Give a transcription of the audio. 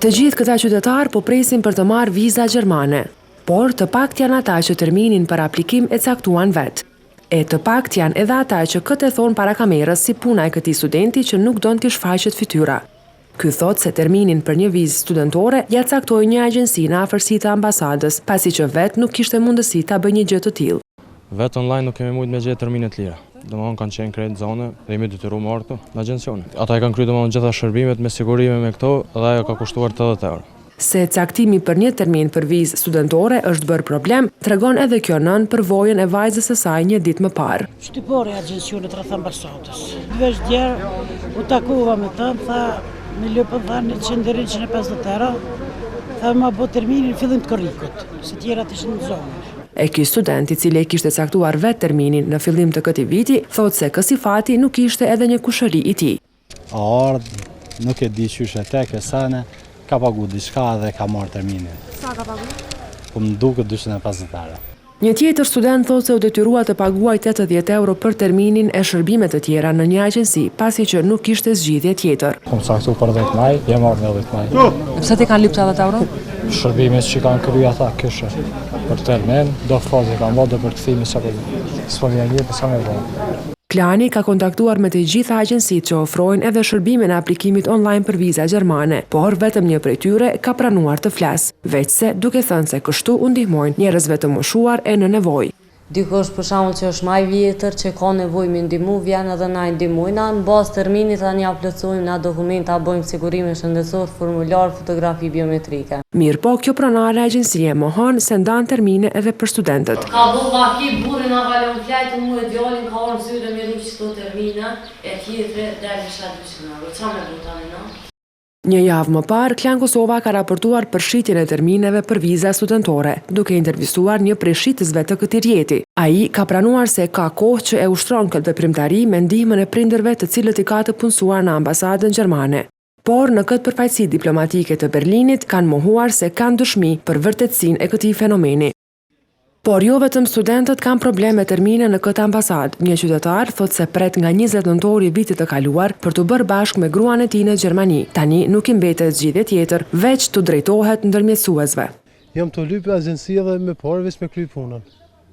Të gjithë këta qytetarë po presin për të marrë viza gjermane, por të pakt janë ata që terminin për aplikim e caktuan vetë. E të pakt janë edhe ata që këtë e thonë para kamerës si puna e këtij studenti që nuk don t'i shfaqet fytyra. Ky thotë se terminin për një vizë studentore ja caktoi një agjenci në afërsi të ambasadës, pasi që vetë nuk kishte mundësi ta bëjë një gjë të tillë. Vetë online nuk kemi mujtë me gjetë termine të lira. Domethënë kanë qenë krejt zone dhe jemi detyruar me marrë këtu në agjencion. Ata e kanë kryer domethënë gjitha shërbimet me sigurime me këto dhe ajo ka kushtuar 80 euro. Se caktimi për një termin për vizë studentore është bërë problem, tregon edhe kjo nën përvojën e vajzës së saj një ditë më parë. Shtypore agjencionit rreth ambasadës. Veç djerë u takuva me të, tha me lëpën thanë 150 euro, tha ma bo terminin fillim të korrikut, se tjerat ishin në zonë. E ky student i cili e kishte caktuar vetë terminin në fillim të këtij viti, thotë se kësi fati nuk ishte edhe një kushëri i tij. A ardhë, nuk e di qysh e tek e sene, ka pagu diçka dhe ka marrë terminin. Sa ka pagu? Po më duket 250 euro. Një tjetër student thotë se u detyrua të paguaj 80 euro për terminin e shërbimet të tjera në një agjenci, pasi që nuk kishte zgjidhje tjetër. Kom caktu për 10 maj, jam marrë në 10 maj. Pse ti kanë lyp 80 euro? Shërbimet që kanë kryer ata kësha për termin, do faze kanë vënë për kthimi sa për sfondjanje për sa më vonë. Klani ka kontaktuar me të gjitha agjencitë që ofrojnë edhe shërbimin e aplikimit online për viza gjermane, por vetëm një prej tyre ka pranuar të flasë, veçse duke thënë se kështu u ndihmojnë njerëzve të moshuar e në nevojë. Dikush për shembull që është më i vjetër që ka nevojë me ndihmë, vjen edhe na i ndihmojnë, në bazë terminit tani ja plotësojmë na dokumenta, bëjmë sigurime shëndetësor, formular, fotografi biometrike. Mirë po, kjo pronare agjencie mohon se ndan termine edhe për studentët. Ka bo vaki, burri na valon flajtë, mu e djalin ka orë syre me rruq çdo termine, e tjetre deri sa 200 euro. Çfarë më bën tani, no? Një javë më parë, Klan Kosova ka raportuar për shitjen e termineve për viza studentore, duke intervistuar një prej shitësve të këtij rjeti. Ai ka pranuar se ka kohë që e ushtron këtë veprimtari me ndihmën e prindërve të cilët i ka të punësuar në ambasadën gjermane. Por në këtë përfaqësi diplomatike të Berlinit kanë mohuar se kanë dëshmi për vërtetësinë e këtij fenomeni. Por jo vetëm studentët kanë probleme me termine në këtë ambasadë. Një qytetar thotë se pret nga 20 nëntori vitit të kaluar për të bërë bashkë me gruan e tij në Gjermani. Tani nuk i mbetet zgjidhje tjetër, veç të drejtohet ndërmjetësuesve. Jam të lypë agjenci dhe me parë veç me kry punën.